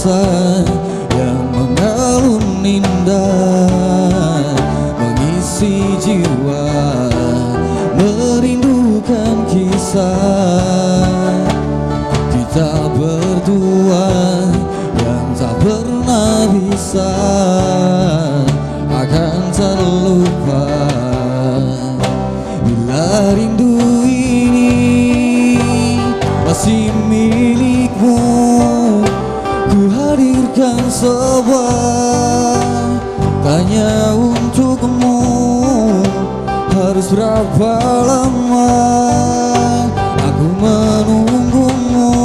masa yang mengalun indah, mengisi jiwa, merindukan kisah kita berdua yang tak pernah bisa akan terlupa. Bila rindu ini masih milikmu, ku hadirkan sebuah tanya untukmu. Harus berapa lama aku menunggumu,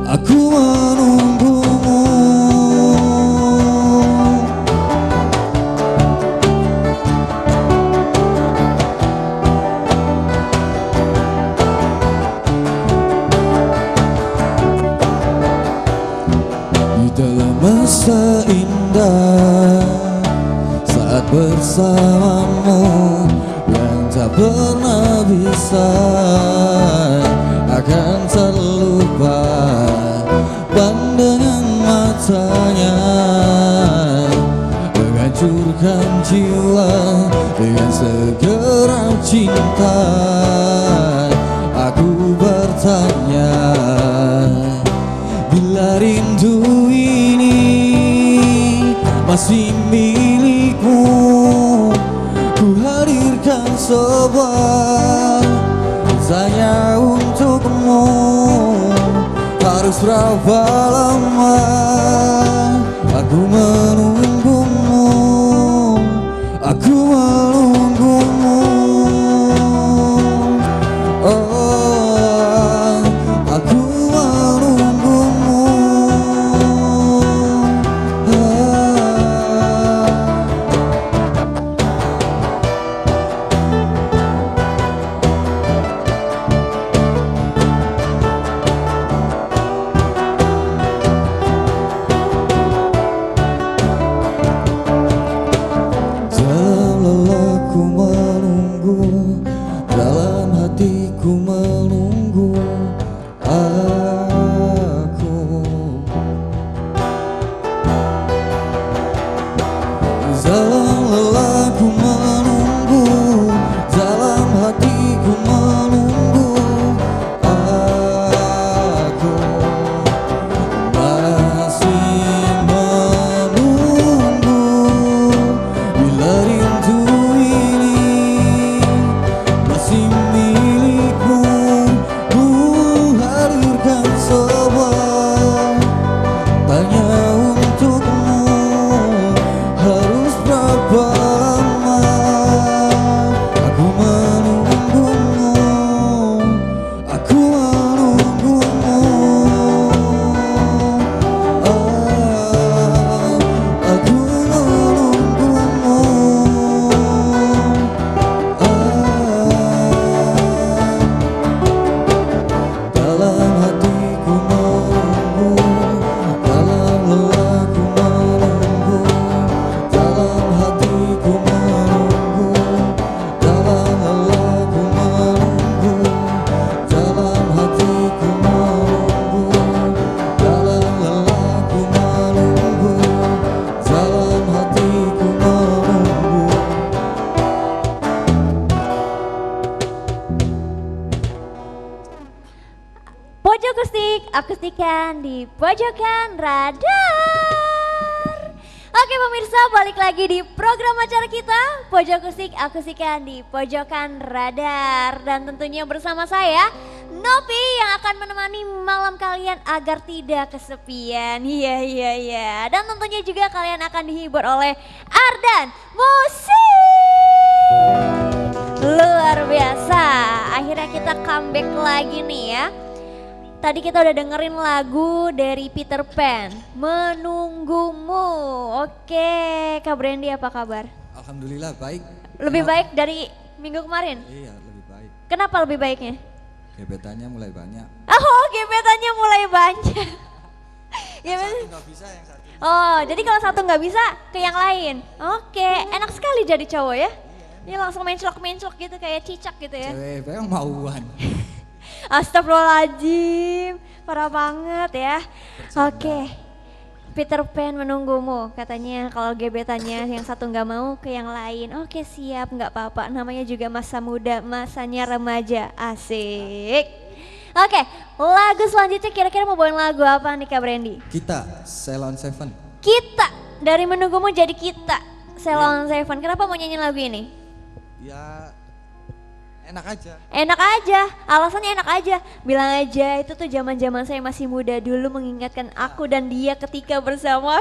aku menunggumu. Di dalam masa indah saat bersamamu yang tak pernah bisa akan terlupa. Pandangan matanya menghancurkan jiwa dengan segeram cinta. Aku bertanya, bila rindu ini masih milikmu, ku hadirkan sebuah tanya untukmu. Harus berapa lama aku menunggumu, aku menunggumu. Oh, aku menunggumu. Dalam lelahku menunggu, dalam hatiku menunggu aku. Dalam lelahku menunggu, dalam hatiku menunggu aku. Masih menunggu, bila rindu ini masih milikmu, ku hadirkan sebuah tanya untukmu. Harus berapa lama aku menunggumu, aku menunggumu. Aku menunggumu. Dalam hatiku menunggu, dalam lelahku menunggu, dalam hatiku menunggu, dalam lelahku menunggu, dalam hatiku menunggu, dalam lelahku menunggu, dalam hatiku menunggu. Pojok akustik, akustikan di pojokan radar. Oke pemirsa, balik lagi di program acara kita Pojok akustik, akustikan di pojokan radar. Dan tentunya bersama saya Nopi yang akan menemani malam kalian agar tidak kesepian. Iya. Dan tentunya juga kalian akan dihibur oleh Ardan Musik. Luar biasa, akhirnya kita comeback lagi nih ya. Tadi kita udah dengerin lagu dari Peter Pan, Menunggumu. Oke, Kak Brandy apa kabar? Alhamdulillah baik. Lebih baik dari minggu kemarin? Iya, lebih baik. Kenapa lebih baiknya? Gebetannya mulai banyak. Oh, gebetannya mulai banyak. Satu nggak bisa, yang satu. Oh, jadi kalau satu nggak bisa ke yang lain. Oke, enak sekali jadi cowok ya. Ini langsung menclok gitu kayak cicak gitu ya. Cewek yang mauan. Astagfirullahaladzim. parah banget ya. Oke, Peter Pan menunggumu katanya kalau gebetannya yang satu nggak mau ke yang lain. Oke siap, nggak apa-apa. Namanya juga masa muda, masanya remaja. Asik. Oke, lagu selanjutnya kira-kira mau bawain lagu apa nih Kak Brandy? Kita, Ceylon Seven. Kita, dari menunggumu jadi kita. Ceylon Seven, kenapa mau nyanyi lagu ini? Ya enak aja. Enak aja, alasannya enak aja. Bilang aja itu tuh zaman-zaman saya masih muda dulu mengingatkan aku dan dia ketika bersama.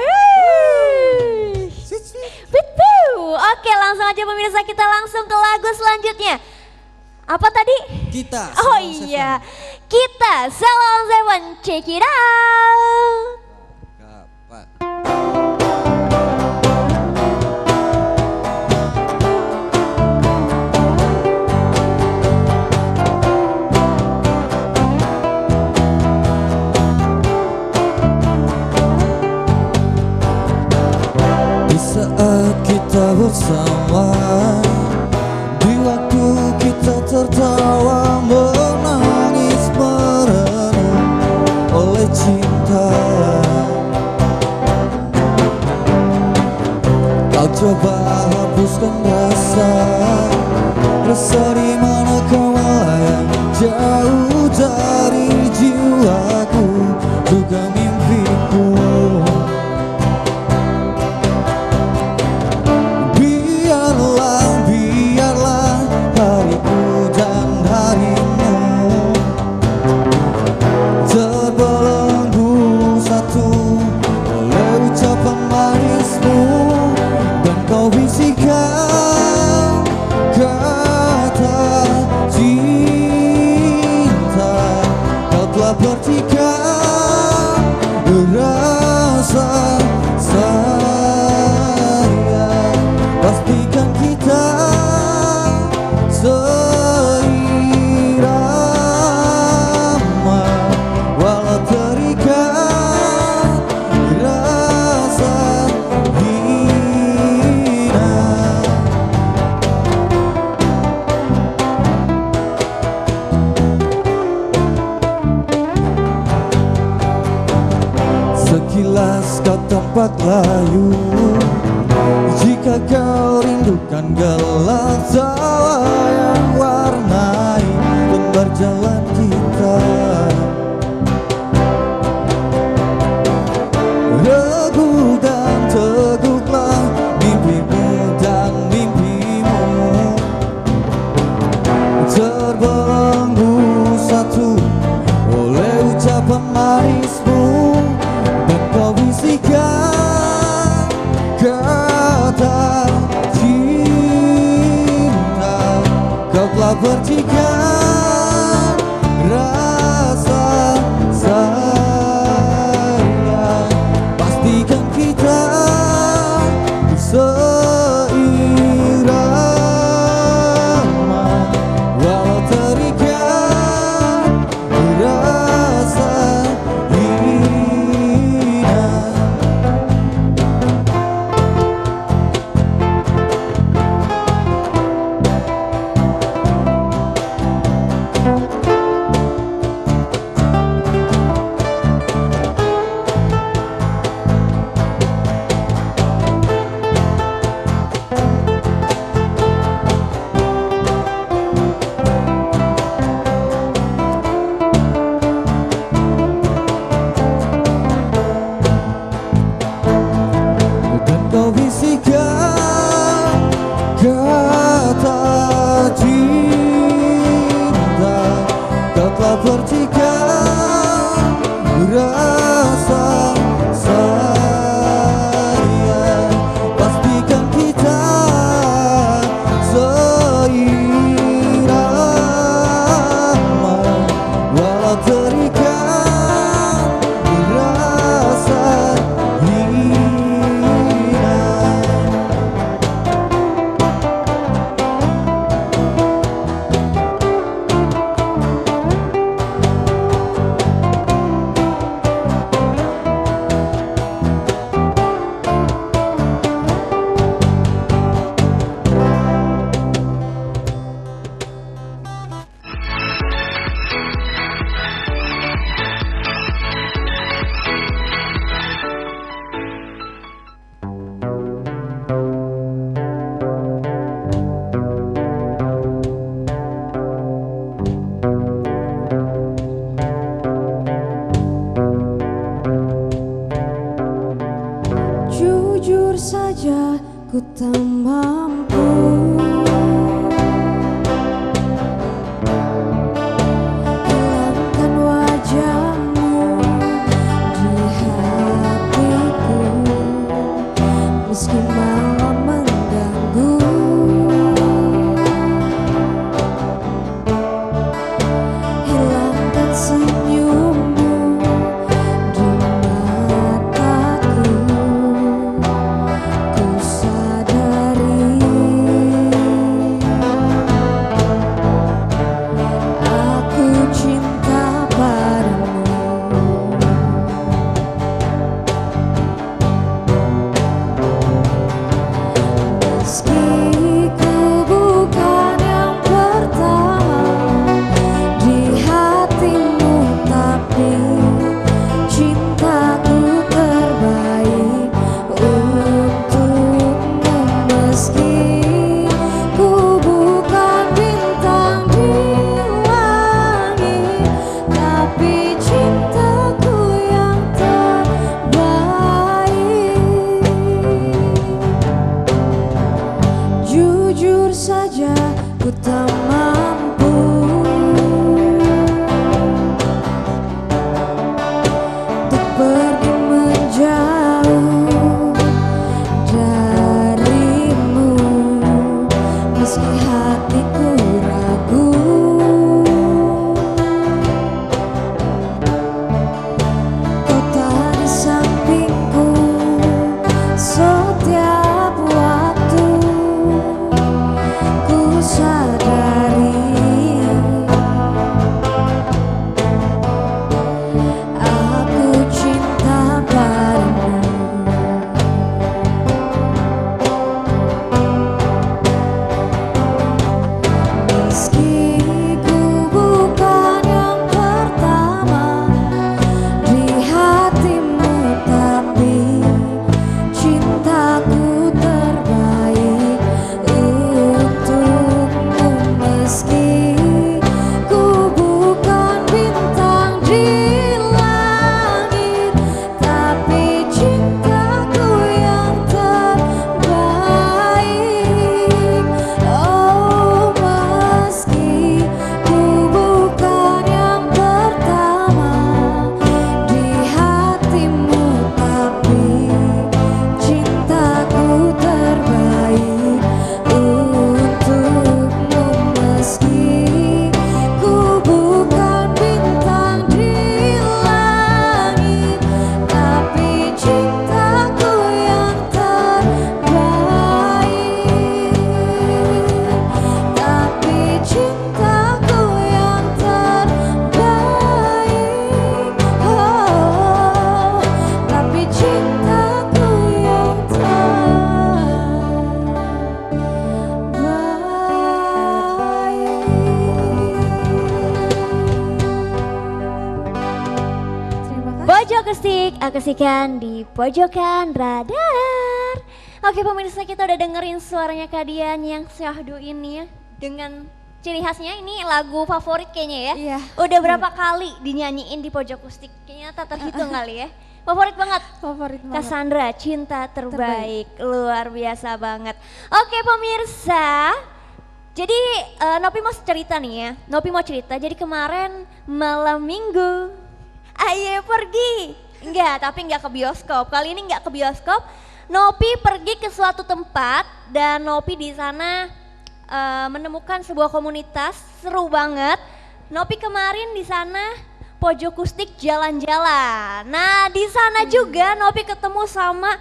Oke, langsung aja pemirsa, kita langsung ke lagu selanjutnya. Apa tadi? Kita. Oh Ceylon iya, kita Ceylon Seven, check it out. Kapan? Di saat kita bersama, di waktu kita tertawa menangis merenung oleh cinta, kau coba hapuskan rasa di mana kau melayang jauh dari jiwaku, juga mimpiku. Biarlah hariku dan harimu terbelenggu satu oleh ucapan manismu, dan kau bisikan kata cinta. Kau telah percikan rasa sayang. Pastikan kita seirama, walau terikat rasa hina. Sekilas kau tampak layu, jika kau rindukan gelap tawa yang warnai lembar jalan kita. Regu dan teguklah mimpimu dan mimpimu terbelenggu satu oleh ucapan manismu, dan kau bisikan kata cinta. Kau telah percikan rasa sayang. Pastikan kita seirama, walau terikat rasa hina. ku tak mampu hilangkan wajahmu di hatiku, meski malam mengganggu. Hilangkan senyummu di mataku, ku sadari aku cinta padamu. Meski ku bukan yang pertama di hatimu, tapi cintaku terbaik untukmu. Meski ku bukan bintang di langit, tapi cintaku yang terbaik. Jujur saja ku tak mampu untuk pergi menjauh darimu, meski hatiku ragu. Kau tak di sampingku setiap waktu, ku sadari aku cinta padamu. Meski ku bukan yang pertama di hatimu, tapi cintaku terbaik untukmu. Meski ku bukan bintang di langit, tapi cintaku yang terbaik. Oh, meski ku bukan yang pertama di hatimu, tapi cintaku terbaik untukmu. Meski ku bukan bintang di langit, tapi cintaku yang terbaik. Tapi cintaku yang terbaik. Oh, tapi cintaku yang terbaik. Pojok Akustik, akustikan di pojokan radar. Oke pemirsa, kita udah dengerin suaranya Kak Dian yang syahdu ini ya. Dengan ciri khasnya ini lagu favorit kayaknya ya. Iya. Udah berapa kali dinyanyiin di Pojok Akustik? Kayaknya tak terhitung kali ya. Favorit banget. Favorit banget. Cassandra, cinta terbaik. Luar biasa banget. Oke pemirsa, jadi Nopi mau cerita nih ya. Nopi mau cerita, jadi kemarin malam minggu, ayo pergi. Enggak, tapi enggak ke bioskop. Kali ini enggak ke bioskop. Nopi pergi ke suatu tempat dan Nopi di sana menemukan sebuah komunitas seru banget. Nopi kemarin di sana Pojok Akustik jalan-jalan. Nah, di sana juga Nopi ketemu sama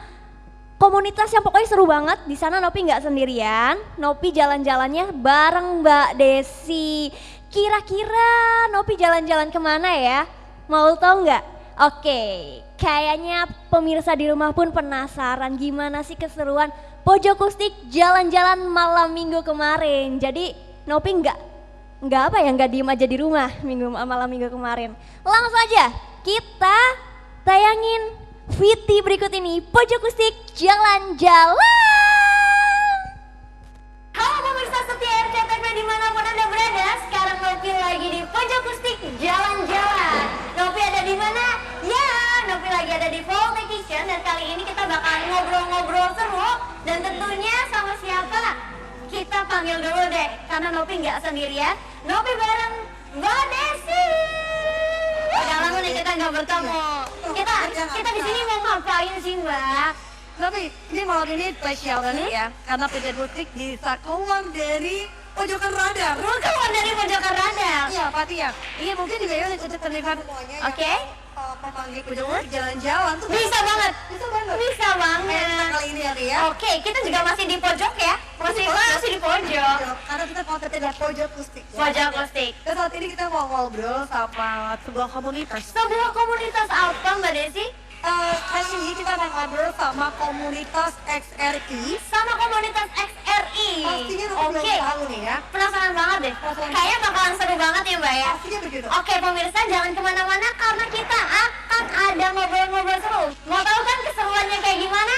komunitas yang pokoknya seru banget. Di sana Nopi nggak sendirian. Nopi jalan-jalannya bareng Mbak Desi. Kira-kira Nopi jalan-jalan kemana ya? Mau tahu nggak? Oke, kayaknya pemirsa di rumah pun penasaran gimana sih keseruan Pojok Akustik jalan-jalan malam minggu kemarin. Jadi Nopi nggak apa ya, nggak diem aja di rumah malam minggu kemarin. Langsung aja kita tayangin VT berikut ini, Pojok Akustik jalan-jalan. Halo pemirsa setia RCTV dimanapun Anda berada, sekarang Nopi lagi di Pojok Akustik jalan-jalan. Nopi ada di mana? Ya, Nopi lagi ada di Volta Kitchen dan kali ini kita bakal ngobrol-ngobrol seru dan tentunya panggil dulu deh, karena Nopi nggak sendirian. Nopi bareng Mbak Desi. Udah lama nih kita nggak bertemu. Kita di sini mau ngapain sih Mbak? Tapi ini malam ini spesial banget ya, karena PT Musik bisa keluar dari pojokan radar. Keluar dari pojokan radar. Iya, pasti ya. Iya, mungkin juga ya untuk terlihat semuanya. Oke. Memanggil pojokan jalan-jalan tuh. Bisa banget. Bisa banget. Bisa banget. Kali ini ya. Oke, kita juga masih di pojok ya. Masih di pojok. Karena kita konsepnya adalah pojok akustik. Ya. Pojok akustik. Dan saat ini kita mau ngobrol sama sebuah komunitas. Sebuah komunitas apa Mbak Desi? Kali ini kita akan ngobrol sama komunitas XRI. Sama komunitas XRI. Pastinya lo belum tahu nih ya. Penasaran banget deh. Kayaknya bakalan seru banget ya Mbak ya. Pastinya begitu. Oke pemirsa jangan kemana-mana karena kita akan ada ngobrol-ngobrol seru. Mau tahu kan keseruannya kayak gimana?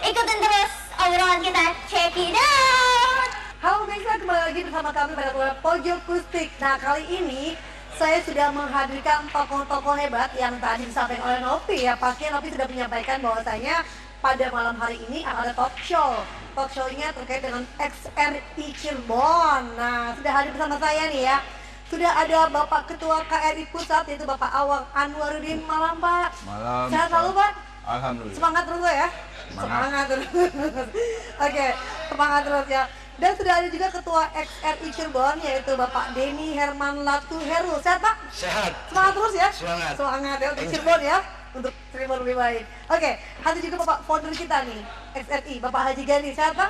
Ikutin terus obrolan kita. Check it out. Halo pemirsa, kembali lagi bersama kami pada program Pojok Akustik. Nah kali ini saya sudah menghadirkan tokoh-tokoh hebat yang tadi disampaikan oleh Nopi ya. Pastinya Nopi sudah menyampaikan bahwasanya pada malam hari ini akan ada talk show. Talk show-nya terkait dengan XRI Cirebon. Nah sudah hadir bersama saya nih ya. Sudah ada Bapak Ketua KRI Pusat yaitu Bapak Awang Anwaruddin. Malam Pak. Malam. Sehat selalu Pak. Alhamdulillah. Semangat terus ya. Semangat terus. Oke, semangat terus ya. Dan sudah ada juga Ketua XRI Cirebon yaitu Bapak Denny Herman Latu Heru. Sehat Pak? Sehat. Semangat terus ya. Semangat. Semangat ya untuk Cirebon ya. Untuk Cirebon lebih baik. Oke, ada juga Bapak founder kita nih XRI, Bapak Haji Gani. Sehat Pak?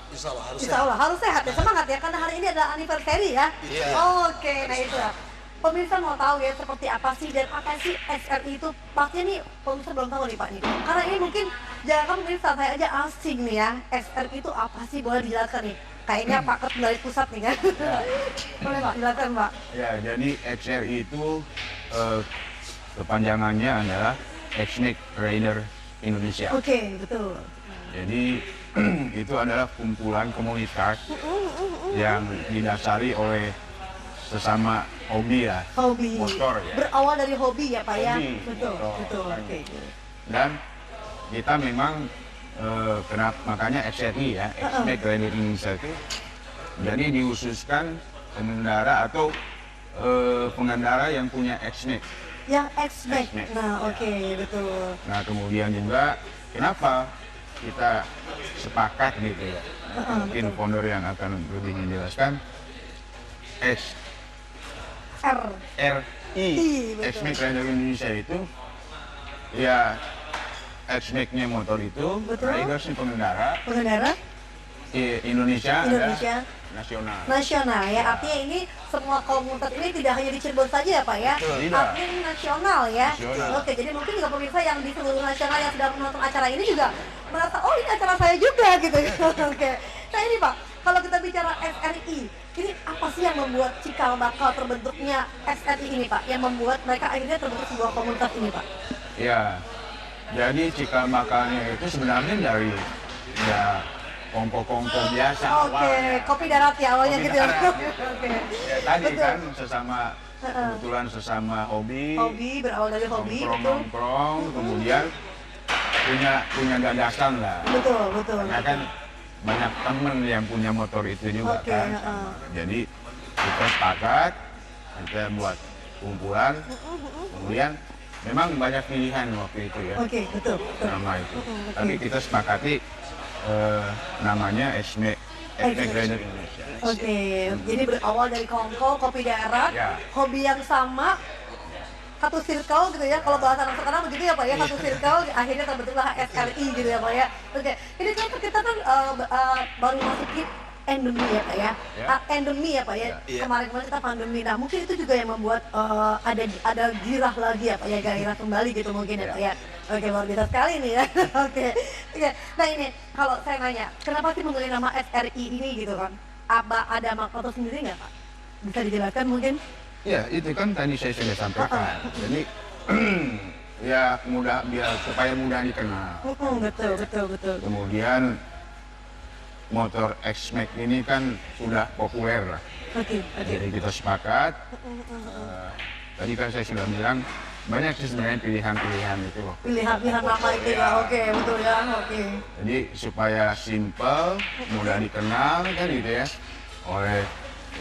Insya Allah harus Insya Allah harus sehat ya, semangat ya karena hari ini adalah anniversary ya. Iya. Oke, nah itu ya. Pemirsa mau tahu ya seperti apa sih dan apa sih XRI itu? Pastinya nih pemirsa belum tahu nih Pak nih. Karena ini mungkin jangan pemirsa saya aja asing nih ya. XRI itu apa sih? Boleh dijelaskan nih. Kayaknya Pak Ketua dari pusat nih kan. Boleh Pak jelaskan Pak. Ya, jadi XRI itu kepanjangannya adalah Ethnic Rainer Indonesia. Oke, betul. Jadi itu adalah kumpulan komunitas yang didasari oleh sesama hobi ya. Hobi. Motor ya. Berawal dari hobi ya Pak ya. Hobi, Betul, motor. betul. Oke. Dan kita memang kenapa makanya XRI ya, Ethnic Rainer Indonesia itu jadi dihususkan pengendara atau pengendara yang punya ethnic. Yang X-Max. X-Max, Nah, ya. oke, betul. Nah kemudian juga kenapa kita sepakat gitu ya, mungkin founder yang akan lebih menjelaskan RI, betul. Ethnic Rainer Indonesia itu ya Ethnic-nya motor itu, Betul. ridersnya pengendara, Pengendara Indonesia Indonesia ada nasional. nasional ya. Artinya ini semua komunitas ini tidak hanya di Cirebon saja ya Pak ya. Betul, tidak. Artinya ini nasional ya. Nasional. Oke, jadi mungkin juga pemirsa yang di seluruh nasional yang sedang menonton acara ini juga merasa oh ini acara saya juga gitu. Oke. Nah ini Pak, kalau kita bicara XRI, ini apa sih yang membuat cikal bakal terbentuknya XRI ini Pak? Yang membuat mereka akhirnya terbentuk sebuah komunitas ini Pak? Ya, jadi cikal bakalnya itu sebenarnya dari ya kongko-kongko biasa Oke, awalnya. kopi darat ya awalnya Kopi gitu ya. darat. Oke. Ya, tadi Betul. kan kebetulan sesama hobi, Hobi berawal dari hobi, betul. nongkrong, kemudian punya gagasan lah. Betul, betul. Karena kan banyak temen yang punya motor itu juga Oke, kan. heeh. Jadi kita sepakat, kita buat kumpulan, kemudian memang banyak pilihan waktu itu ya. Oke, betul, betul. Nama itu. oke. Tapi kita sepakati namanya Ethnic Rainer Indonesia. Oke, jadi berawal dari kongko, kopi darat, Ya. hobi yang sama, satu circle gitu ya. Kalau bahasa anak sekarang begitu ya Pak ya, satu circle, akhirnya terbentuklah SRI gitu ya Pak ya. Oke, ini kan kita kan baru masukin endemi ya Pak ya, Ya. endemi ya Pak ya. Ya. Kemarin-kemarin kita pandemi, nah mungkin itu juga yang membuat ada girah lagi ya Pak ya, gairah kembali gitu mungkin ya Pak ya. Oke, luar biasa sekali nih ya. Oke, nah ini kalau saya nanya, kenapa sih memilih nama SRI ini gitu kan? Apa ada makna sendiri nggak Pak? Bisa dijelaskan mungkin? Ya, itu kan tadi saya sudah sampaikan. Jadi ya biar supaya mudah dikenal. Betul, betul, betul. Kemudian motor X-Max ini kan sudah populer lah. Oke. Jadi kita sepakat. Tadi kan saya sudah bilang banyak sih sebenarnya pilihan-pilihan itu. Pilihan-pilihan nama itu ya, oke betul ya, oke. Jadi supaya simple, mudah dikenal kan gitu ya, oleh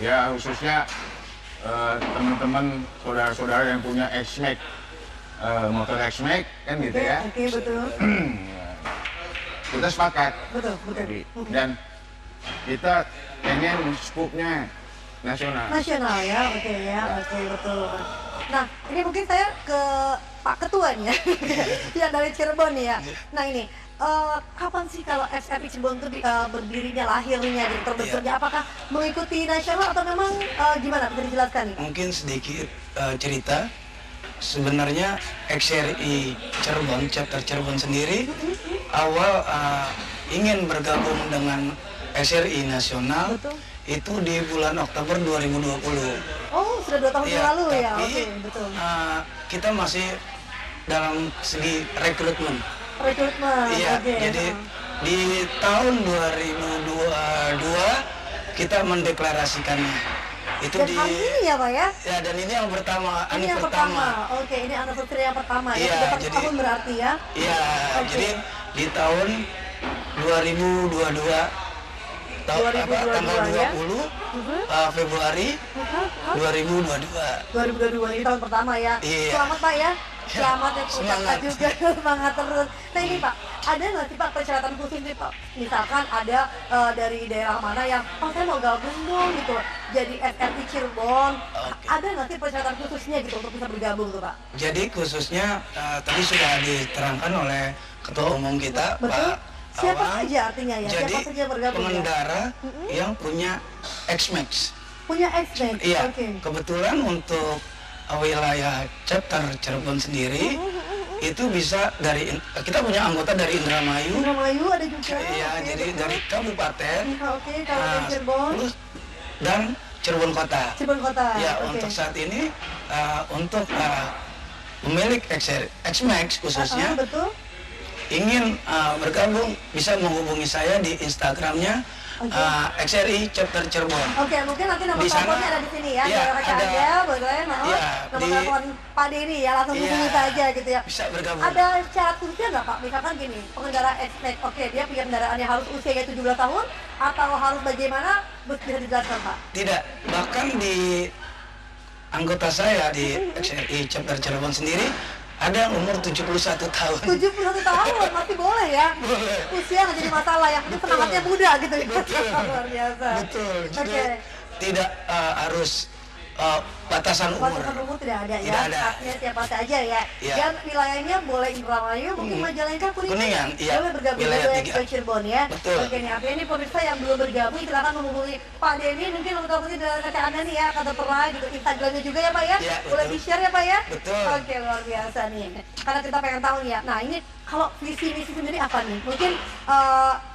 ya khususnya teman-teman saudara-saudara yang punya X-Max, motor X-Max kan gitu ya. Oke betul. Kita sepakat. Betul. Jadi, dan kita pengen skupnya nasional. Nasional ya, oke ya, oke betul. Nah, ini mungkin saya ke Pak Ketua nih ya, yang dari Cirebon nih ya. Nah ini, kapan sih kalau SRI Cirebon itu berdirinya, lahirnya, gitu, terbentuknya? Apakah mengikuti nasional atau memang gimana? Bisa dijelaskan nih? Mungkin sedikit cerita. Sebenarnya XRI Cirebon, chapter Cirebon sendiri, awal ingin bergabung dengan SRI nasional. Betul. Itu di bulan Oktober 2020. Oh, sudah 2 tahun yang lalu ya? Tapi, Oke, betul. kita masih dalam segi rekrutmen. Rekrutmen, Iya, oke. jadi di tahun 2022 kita mendeklarasikannya. Itu Dan hari ini ya Pak ya? Ya, dan ini yang pertama, Ini yang pertama. Oke, ini anniversary yang pertama ya. Iya, Sudah 4 jadi- tahun berarti ya? Iya, Oke. jadi di tahun 2022 tanggal 20 ya? Februari 2022. 2022 ini tahun pertama ya. Iya. Selamat Pak ya. Selamat ya, ucapkan Semangat. juga semangat terus. Nah ini Pak, ada nggak sih Pak persyaratan khusus nih Pak? Misalkan ada dari daerah mana yang, oh saya mau gabung dong gitu, jadi SRI Cirebon. Oke. Ada nggak sih persyaratan khususnya gitu untuk bisa bergabung tuh Pak? Jadi khususnya tadi sudah diterangkan oleh Ketua Umum kita, Betul. Pak Siapa Awang. saja artinya ya? Jadi Siapa saja yang bergabung ya? pengendara yang punya X-Max. Punya X-Max, Iya, oke. kebetulan untuk wilayah chapter Cirebon sendiri itu bisa dari, kita punya anggota dari Indramayu. Indramayu ada juga. Iya, oke, jadi betul. dari kabupaten. Oke, Kabupaten ah, Cirebon. terus dan Cirebon Kota. Cirebon Kota. Ya, oke. untuk saat ini untuk pemilik X-Max khususnya Betul. ingin bergabung bisa menghubungi saya di Instagramnya Oke. XRI Chapter Cirebon. Oke, mungkin nanti nomor Di sana- teleponnya ada di sini ya. Iya, Mereka ada. aja, boleh. Nah, Iya, nomor di- telepon Pak Denny ya, langsung Iya. hubungi saja gitu ya. Bisa bergabung. Ada syarat khususnya nggak Pak? Misalkan gini, pengendara X-Max, oke dia punya kendaraannya harus usianya 17 tahun atau harus bagaimana? Bisa dijelaskan Pak? Tidak, bahkan di anggota saya di XRI Chapter Cirebon sendiri ada yang umur 71 tahun. 71 tahun masih boleh ya? Boleh. Usia nggak jadi masalah, yang penting semangatnya muda gitu ya. Luar biasa. Betul. Oke. Jadi tidak harus batasan umur. Batasan umur tidak ada ya? Tidak ada. Artinya siapa saja ya? Iya. Dan wilayahnya boleh Indramayu, mungkin Majalengka, Kuningan, iya. Boleh bergabung Wilayah juga tiga. ke Cirebon ya? Betul. Oke nih, artinya ini pemirsa yang belum bergabung silakan menghubungi Pak Denny, mungkin untuk teleponnya dari kaca Anda nih ya, kata pernah gitu, Instagramnya juga ya Pak ya? Iya, Boleh betul. di-share ya Pak ya? Betul. Oke, luar biasa nih. Karena kita pengen tahu nih ya, nah ini kalau visi misi sendiri apa nih? Mungkin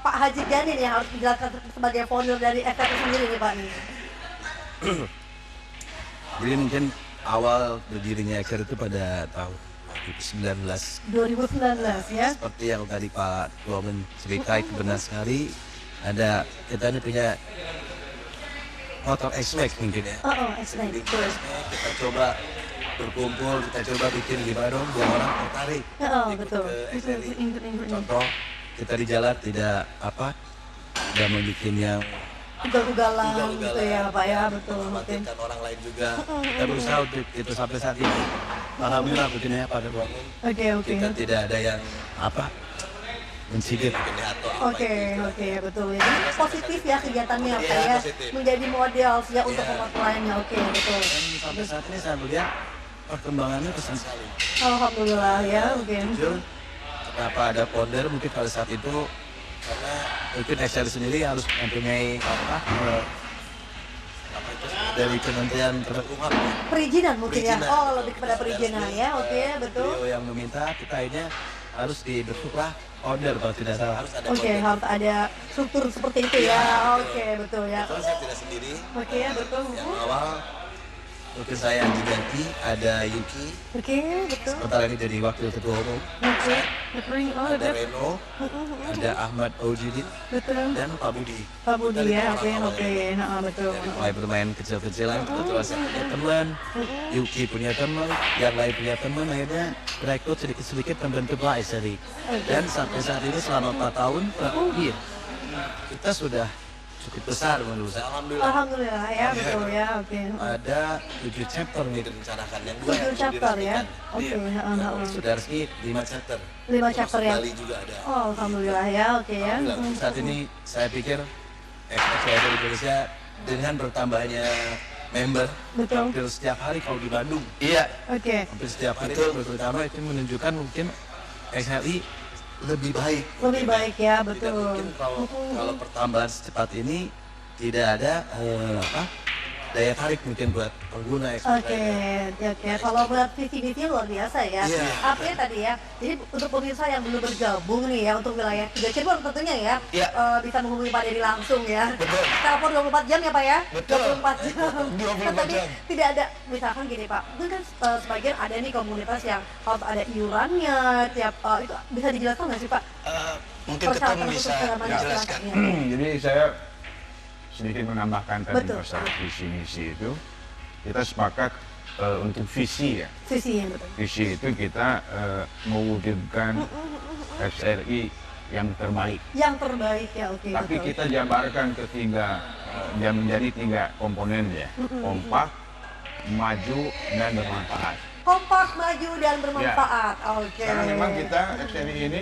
Pak Haji Gani nih yang harus dijelaskan sebagai founder dari SRI sendiri nih Pak nih. Jadi mungkin awal berdirinya XR itu pada tahun 2019. 2019 ya? Seperti yang tadi Pak Ketua menceritakan itu benar sekali. Ada kita ini punya motor X-Max mungkin ya. Oh, X-Max. Jadi X-Max kita coba berkumpul, kita coba bikin gimana dong biar orang tertarik Oh, ikut betul. ke XRI. Ikut. Contoh kita di jalan tidak tidak membuat yang Ugal-ugalan gitu ya Pak ya, betul. Oke. mengkhawatirkan orang lain juga. Kita berusaha untuk itu sampai saat ini. Alhamdulillah begini ya pada waktu Oke. kita tidak ada yang mencibir mungkin ya, atau apa Oke, betul ya. Jadi positif ya kegiatannya Pak Iya, ya. positif. Menjadi model ya untuk Iya. umat lainnya. Oke, betul. Dan sampai saat ini saya melihat perkembangannya pesat sekali. Alhamdulillah ya, oke. Jujur, kenapa ada founder mungkin pada saat itu karena mungkin XR sendiri harus mempunyai dari Kementerian Perhubungan. Perizinan mungkin ya. Perizinan. Oh, lebih kepada perizinan ya. Oke, betul. Beliau yang meminta kita akhirnya harus dibentuklah founder kalau tidak salah. Harus ada Oke, harus ada struktur seperti itu ya. Oke, betul ya. Soalnya saya tidak sendiri. Oke, betul. Yang awal Mungkin saya yang diganti, ada Yuki, Oke, betul. sementara ini jadi wakil ketua umum. Oke. Ada Reno, ada Ahmad Ojidin, Betul. dan Pak Budi. Pak Budi Dari ya, awal-awal oke. ini. Nah, betul. Dari mulai bermain kecil-kecilan, kebetulan saya punya teman, Yuki punya teman, yang lain punya teman, akhirnya rekrut sedikit-sedikit membentuklah SRI. Dan sampai saat ini selama 4 tahun, iya, kita sudah cukup besar menurut saya. Alhamdulillah. Alhamdulillah ya, betul ya, oke. Ada 7 chapter nih direncanakan, yang 2 7 yang chapter ya? Oke, Iya. Sudah resmi 5 chapter. 5 chapter ya? Bali juga ada. Oh, alhamdulillah ya, oke ya. Alhamdulillah. Saat ini saya pikir XXYZ Indonesia dengan bertambahnya member Betul. hampir setiap hari kalau di Bandung, Iya, Oke, hampir setiap hari terutama itu menunjukkan mungkin XRI lebih baik. lebih baik ya, Tidak betul. mungkin kalau pertambahan secepat ini tidak ada daya tarik mungkin buat pengguna Oke, oke. Kalau buat visi-misinya luar biasa ya. Iya. Artinya tadi ya, jadi untuk pemirsa yang belum bergabung nih ya untuk wilayah 3 Cirebon tentunya ya, Iya. bisa menghubungi Pak Dedi langsung ya. Betul. Telepon 24 jam ya Pak ya? Betul. 24 jam. 24 Tadi jam. tidak ada, misalkan gini Pak, mungkin kan sebagian ada nih komunitas yang harus ada iurannya, tiap itu bisa dijelaskan nggak sih Pak? mungkin ketum Persyaratan bisa untuk segala macam menjelaskan. silakan, ya. Jadi saya sedikit menambahkan tadi Betul. masalah visi misi itu. Kita sepakat untuk visi ya. Visi yang betul. Visi itu kita mewujudkan SRI yang terbaik. Yang terbaik ya, oke. Tapi betul. kita jabarkan ke dia menjadi 3 komponen ya. Kompak, maju, dan bermanfaat. Kompak, maju, dan bermanfaat. Oke. Karena memang kita SRI ini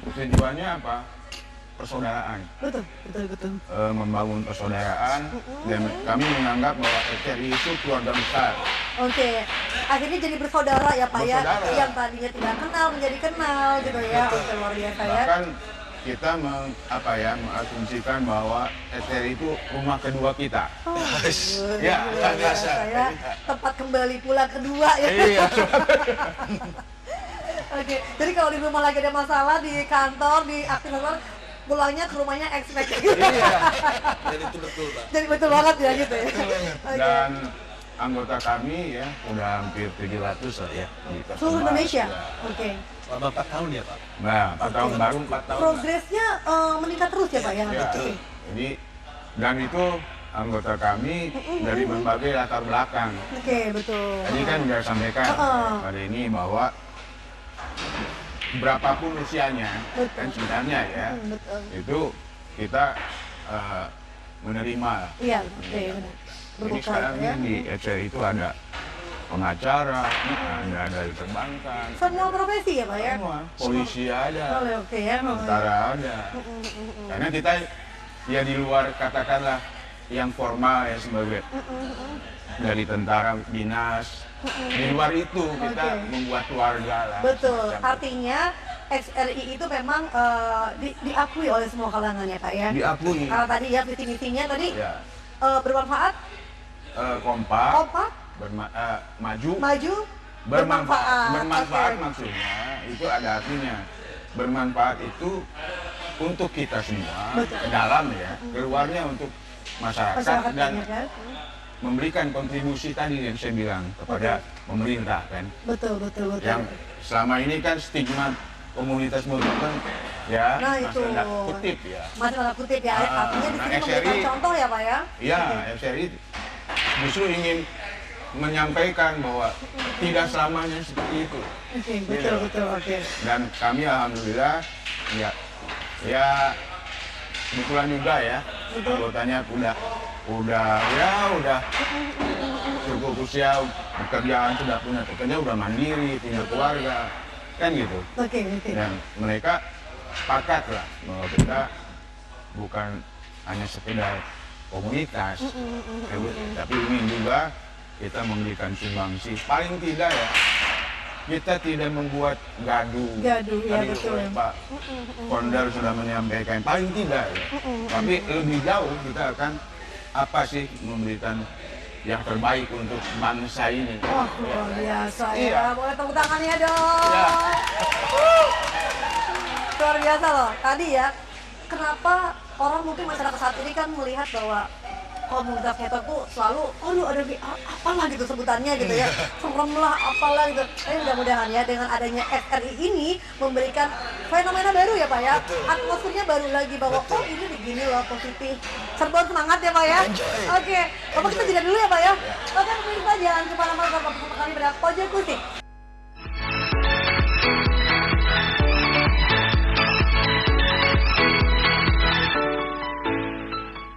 tujuannya apa? Persaudaraan. Betul, betul, betul. Membangun persaudaraan dan kami menganggap bahwa SRI itu keluarga besar. Oke, akhirnya jadi bersaudara ya Pak ya. Bersaudara. Yang tadinya tidak kenal menjadi kenal gitu ya. Oke, luar biasa ya. Bahkan kita mengasumsikan bahwa SRI itu rumah kedua kita. Oh, Ya, luar biasa ya. Tempat kembali pulang kedua ya. Iya. Oke, jadi kalau di rumah lagi ada masalah di kantor, di aktivitas pulangnya ke rumahnya expect gitu. Dan itu betul, Pak. Jadi betul banget ya gitu ya. Oke. Dan anggota kami ya udah hampir 700 lah ya di Seluruh Kasubag. Indonesia. Ya. Oke. Selama 4 tahun ya, Pak. Nah, 4 tahun baru 4 tahun. Progresnya meningkat terus ya Pak ya. Ya. Oke. Jadi dan itu anggota kami dari berbagai latar belakang. Oke, betul. Tadi kan sudah sampaikan pada ini bahwa berapapun usianya Betul. kan sebenarnya ya Betul. itu kita menerima. Iya, oke, benar. Jadi Berbuka sekarang ya. ini di SRI itu ada pengacara, ada dari perbankan, Semua profesi ya Pak ya? semua polisi ada, Boleh, oke ya. tentara ada. Karena kita ya di luar katakanlah yang formal ya sebagai dari tentara dinas. Di luar itu kita Oke. membuat keluarga lah. Betul, semacam artinya XRI itu memang diakui oleh semua kalangan ya Pak ya? diakui. Kalau tadi ya visi-misinya tadi Ya, bermanfaat, kompak, kompak, maju, maju, bermanfaat. Bermanfaat Oke. maksudnya itu ada artinya. Bermanfaat itu untuk kita semua, Betul. ke dalam ya, keluarnya untuk masyarakat Masyarakat dan banyak kan? memberikan kontribusi tadi yang saya bilang kepada pemerintah kan. Betul, betul, betul. Yang selama ini kan stigma komunitas muslim kan ya Nah, masih itu. ada kutip ya. Masih tanda kutip ya, artinya di nah, sini memberikan XRI contoh ya Pak ya? Ya, SRI justru ingin menyampaikan bahwa tidak selamanya seperti itu. Oke, betul, betul, oke. Dan kami alhamdulillah ya kebetulan juga ya anggotanya udah cukup usia pekerjaan sudah punya pekerjaan udah mandiri punya keluarga kan gitu. Oke, oke. Dan mereka sepakat lah bahwa kita bukan hanya sekedar komunitas, tapi ingin juga kita memberikan sumbangsi. Paling tidak ya, kita tidak membuat gaduh. Gaduh, ya, Tadi betul. Pak Kondar sudah menyampaikan, paling tidak ya. Tapi lebih jauh kita akan apa sih memberikan yang terbaik untuk bangsa ini. Wah, luar biasa Iya. ya. Boleh tepuk tangannya dong. Ya. Luar biasa loh. Tadi ya, kenapa orang mungkin masyarakat saat ini kan melihat bahwa komunitas hater tuh selalu, aduh ada apalah gitu sebutannya gitu ya, serem lah apalah gitu. Tapi mudah-mudahan ya dengan adanya SRI ini memberikan fenomena baru ya Pak ya, atmosfernya baru lagi bahwa oh ini begini loh positif. Cirebon semangat ya Pak ya. Oke, Bapak kita jeda dulu ya Pak ya. Oke pemirsa jangan kemana-mana, tetap bersama kami pada Pojok Kusik.